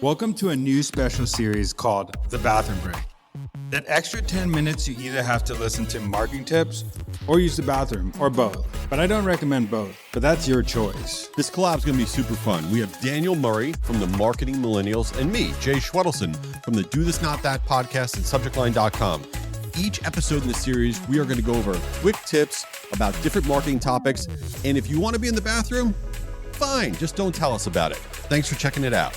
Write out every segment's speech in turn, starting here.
Welcome to a new special series called The Bathroom Break. That extra 10 minutes you either have to listen to marketing tips or use the bathroom or both. But I don't recommend both, but that's your choice. This collab is going to be super fun. We have Daniel Murray from the Marketing Millennials and me, Jay Schwedelson from the Do This Not That podcast and subjectline.com. Each episode in the series, we are going to go over quick tips about different marketing topics. And if you want to be in the bathroom, fine, just don't tell us about it. Thanks for checking it out.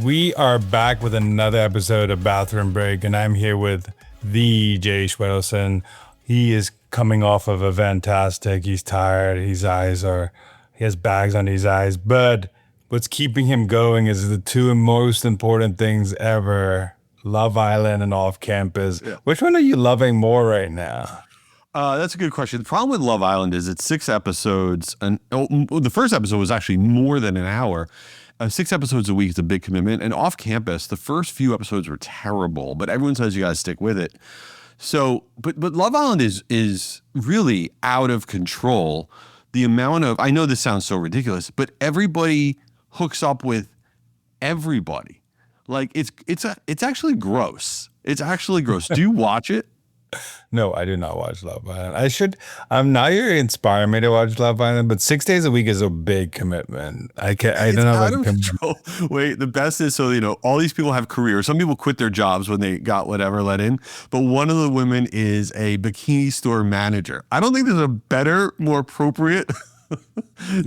We are back with another episode of Bathroom Break, and I'm here with the Jay Schwedelson. He is coming off of a fantastic. He's tired. He has bags on his eyes. But what's keeping him going is the two most important things ever: Love Island and Off Campus. Yeah. Which one are you loving more right now? That's a good question. The problem with Love Island is it's 6 episodes, and the first episode was actually more than an hour. 6 episodes a week is a big commitment. And Off Campus, the first few episodes were terrible, but everyone says you got to stick with it. So, but Love Island is really out of control. The amount of, I know this sounds so ridiculous, but everybody hooks up with everybody. Like it's actually gross. It's actually gross. Do you watch it? No, I do not watch Love Island. I should. Now you're inspiring me to watch Love Island, but 6 days a week is a big commitment. I don't know. Out of control. Wait, the best is, so, all these people have careers. Some people quit their jobs when they got whatever let in, but one of the women is a bikini store manager. I don't think there's a better, more appropriate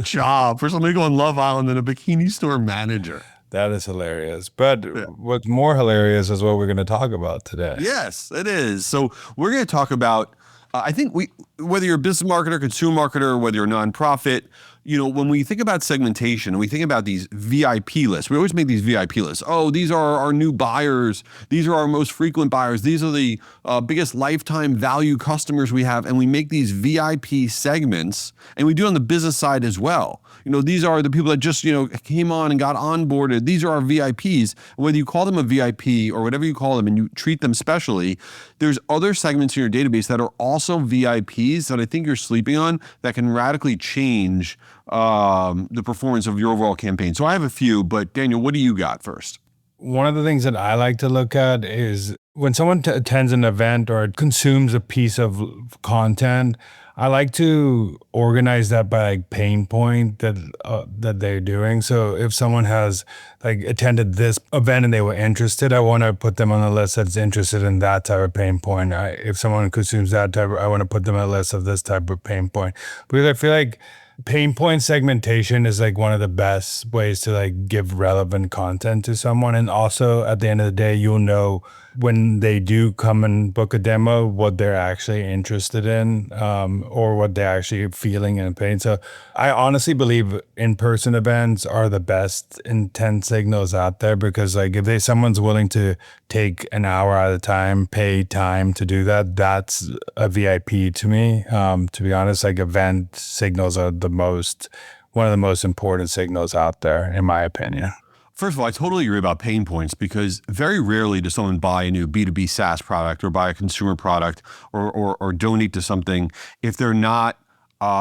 job for somebody to go on Love Island than a bikini store manager. That is hilarious. But what's more hilarious is what we're going to talk about today. Yes, it is. So we're going to talk about, I think whether you're a business marketer, consumer marketer, whether you're a nonprofit, when we think about segmentation and we think about these VIP lists, we always make these VIP lists. Oh, these are our new buyers. These are our most frequent buyers. These are the biggest lifetime value customers we have. And we make these VIP segments, and we do it on the business side as well. These are the people that just, came on and got onboarded. These are our VIPs. Whether you call them a VIP or whatever you call them and you treat them specially, there's other segments in your database that are also VIPs that I think you're sleeping on that can radically change the performance of your overall campaign. So I have a few, but Daniel, what do you got first? One of the things that I like to look at is when someone attends an event or consumes a piece of content, I like to organize that by pain point that they're doing. So if someone has attended this event and they were interested, I want to put them on a list that's interested in that type of pain point. If someone consumes that type, I want to put them on a list of this type of pain point, because I feel like pain point segmentation is one of the best ways to give relevant content to someone. And also at the end of the day, you'll know when they do come and book a demo, what they're actually interested in, or what they're actually feeling in pain. So I honestly believe in-person events are the best intent signals out there, because if someone's willing to take an hour at a time, pay time to do that, that's a VIP to me. To be honest, event signals are one of the most important signals out there, in my opinion. First of all, I totally agree about pain points, because very rarely does someone buy a new B2B SaaS product or buy a consumer product or donate to something if they're not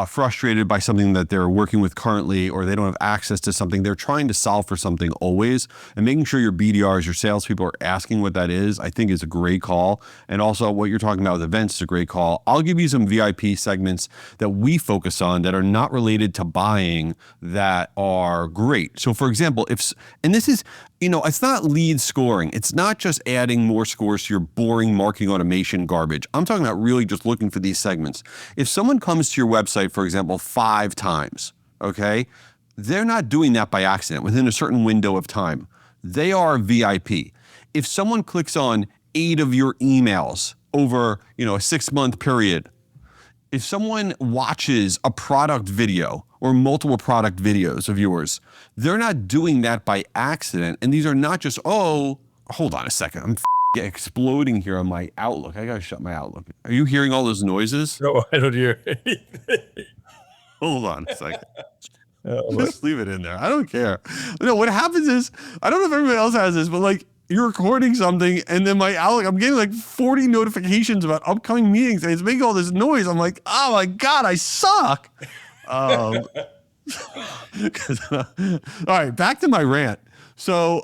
frustrated by something that they're working with currently, or they don't have access to something. They're trying to solve for something always, and making sure your BDRs, your salespeople are asking what that is, I think is a great call. And also what you're talking about with events is a great call. I'll give you some VIP segments that we focus on that are not related to buying that are great. So for example, it's not lead scoring. It's not just adding more scores to your boring marketing automation garbage. I'm talking about really just looking for these segments. If someone comes to your website, for example, 5 times, okay, they're not doing that by accident within a certain window of time. They are VIP. If someone clicks on 8 of your emails over, a 6-month period, if someone watches a product video or multiple product videos of yours, they're not doing that by accident. And these are not just, hold on a second, I'm exploding here on my Outlook. I gotta shut my Outlook. Are you hearing all those noises? No, I don't hear anything. Hold on a second. Just leave it in there. I don't care. What happens is, I don't know if everybody else has this, but you're recording something, and then my Outlook, I'm getting 40 notifications about upcoming meetings, and it's making all this noise. I'm like, oh my God, I suck. All right, back to my rant. So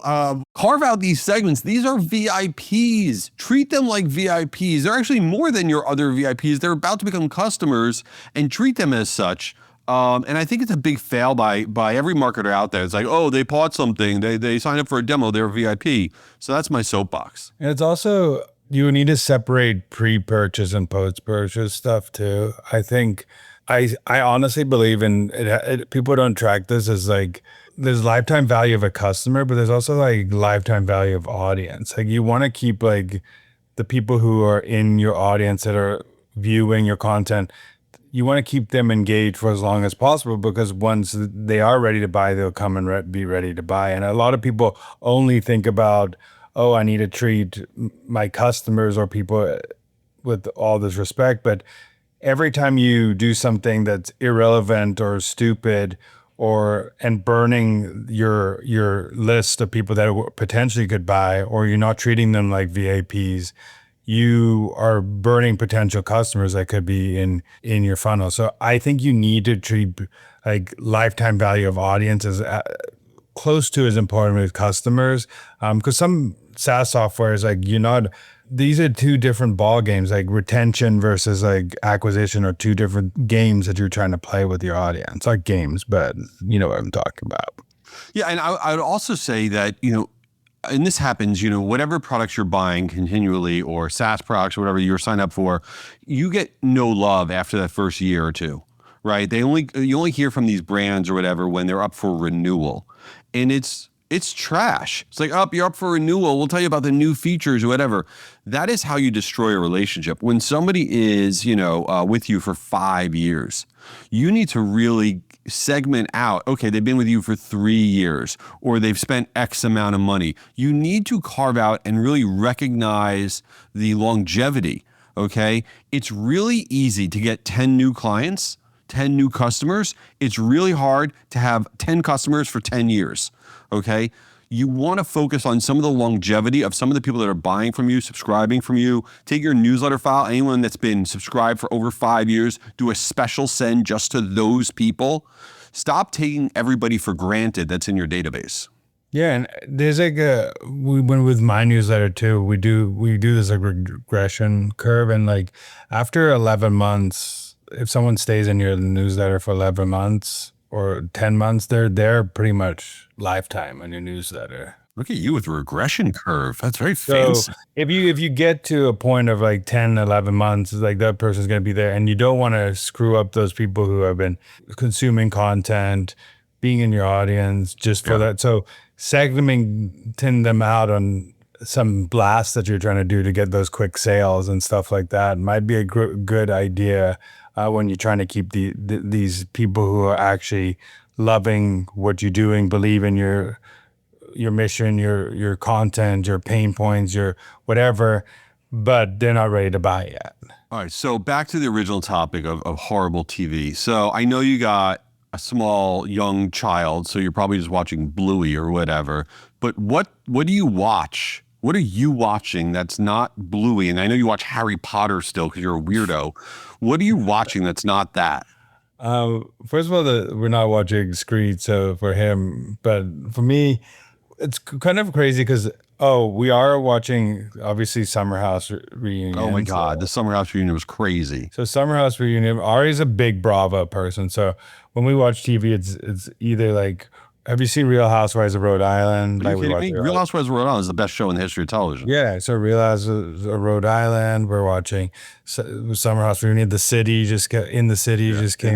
carve out these segments. These are VIPs. Treat them like VIPs. They're actually more than your other VIPs. They're about to become customers, and treat them as such. And I think it's a big fail by every marketer out there. It's like, oh, they bought something. They signed up for a demo. They're a VIP. So that's my soapbox. And it's also, you need to separate pre-purchase and post-purchase stuff too. I think I honestly believe in it. People don't track this as like, there's lifetime value of a customer, but there's also like lifetime value of audience. Like you want to keep like the people who are in your audience that are viewing your content, you want to keep them engaged for as long as possible, because once they are ready to buy, they'll come and be ready to buy. And a lot of people only think about, oh, I need to treat my customers or people with all this respect. But every time you do something that's irrelevant or stupid, and burning your list of people that potentially could buy, or you're not treating them like VIPs, you are burning potential customers that could be in your funnel. So I think you need to treat like lifetime value of audience as close to as important as customers, because some SaaS software is like, these are two different ball games. Like retention versus like acquisition are two different games that you're trying to play with your audience. Like games, but you know what I'm talking about. Yeah, and I would also say that, and this happens, whatever products you're buying continually, or SaaS products or whatever you're signed up for, you get no love after that first year or two, right? You only hear from these brands or whatever when they're up for renewal, and it's trash. It's like, you're up for renewal. We'll tell you about the new features or whatever. That is how you destroy a relationship. When somebody is, with you for 5 years, you need to really segment out, okay, they've been with you for 3 years, or they've spent X amount of money. You need to carve out and really recognize the longevity, okay? It's really easy to get 10 new clients, 10 new customers. It's really hard to have 10 customers for 10 years. Okay, you want to focus on some of the longevity of some of the people that are buying from you, subscribing from you. Take your newsletter file, anyone that's been subscribed for over 5 years, do a special send just to those people. Stop taking everybody for granted that's in your database. Yeah, and there's like when with my newsletter too, we do this like regression curve, and like after 11 months, if someone stays in your newsletter for 11 months, or 10 months, they're pretty much lifetime on your newsletter. Look at you with a regression curve. That's very fancy. So if you get to a point of like 10, 11 months, like that person's going to be there, and you don't want to screw up those people who have been consuming content, being in your audience just for that. So segmenting them out on some blast that you're trying to do to get those quick sales and stuff like that might be a good idea. When you're trying to keep these people who are actually loving what you're doing, believe in your mission, your content, your pain points, your whatever, but they're not ready to buy yet. All right, so back to the original topic of horrible TV. So I know you got a small young child, so you're probably just watching Bluey or whatever, but what do you watch? What are you watching that's not Bluey? And I know you watch Harry Potter still because you're a weirdo. What are you watching that's not that? First of all, we're not watching Screed, so for him, but for me, it's kind of crazy because we are watching obviously Summer House reunion. Oh my God, the Summer House reunion was crazy. So Summer House reunion. Ari's a big Bravo person, so when we watch TV, it's either like, have you seen Real Housewives of Rhode Island? Are you kidding me? Real Housewives of Rhode Island is the best show in the history of television. Yeah, so Real Housewives of Rhode Island. We're watching Summer House reunion. The City just came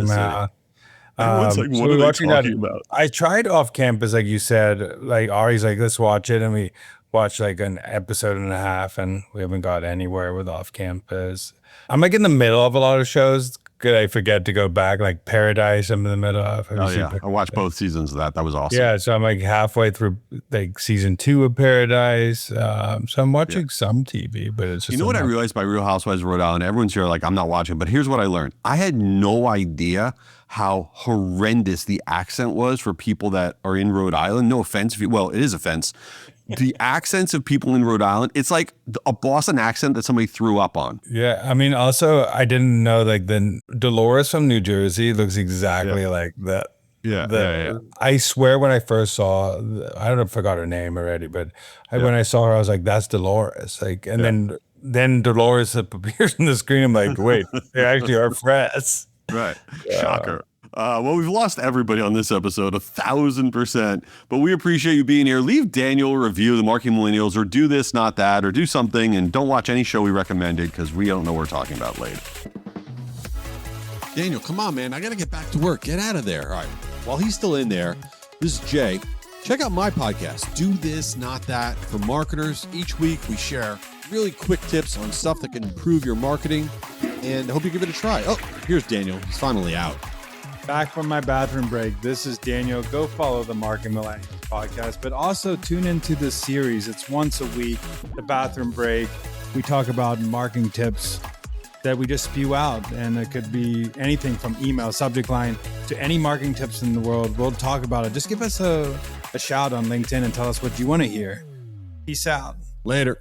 out. Everyone's like, what are they talking about? I tried Off Campus, like you said. Like Ari's like, let's watch it, and we watched like an episode and a half, and we haven't got anywhere with Off Campus. I'm like in the middle of a lot of shows. Could I forget to go back? Like Paradise, I'm in the middle of. I watched both seasons of that. That was awesome. Yeah, so I'm like halfway through like season 2 of Paradise. So I'm watching some TV, but it's just. You know what I realized by Real Housewives of Rhode Island? Everyone's here like, I'm not watching, but here's what I learned. I had no idea how horrendous the accent was for people that are in Rhode Island. No offense. Well, it is offense. The accents of people in Rhode Island, it's like a Boston accent that somebody threw up on. Yeah, I mean, also, I didn't know like the Dolores from New Jersey looks exactly like that. Yeah. I swear when I first saw, I don't know, forgot her name already, but when I saw her, I was like, "That's Dolores." Like, and then Dolores appears on the screen. I'm like, "Wait, they actually are friends." Right. Shocker. Well, we've lost everybody on this episode, 1,000%, but we appreciate you being here. Leave Daniel a review of the Marketing Millennials, or do this, not that, or do something, and don't watch any show we recommended because we don't know what we're talking about later. Daniel, come on, man. I got to get back to work. Get out of there. All right. While he's still in there, this is Jay. Check out my podcast, Do This, Not That, for marketers. Each week we share really quick tips on stuff that can improve your marketing, and I hope you give it a try. Oh, here's Daniel. He's finally out. Back from my bathroom break. This is Daniel. Go follow the Marketing Millennials podcast, but also tune into this series. It's once a week, the bathroom break. We talk about marketing tips that we just spew out, and it could be anything from email, subject line, to any marketing tips in the world. We'll talk about it. Just give us a shout on LinkedIn and tell us what you want to hear. Peace out. Later.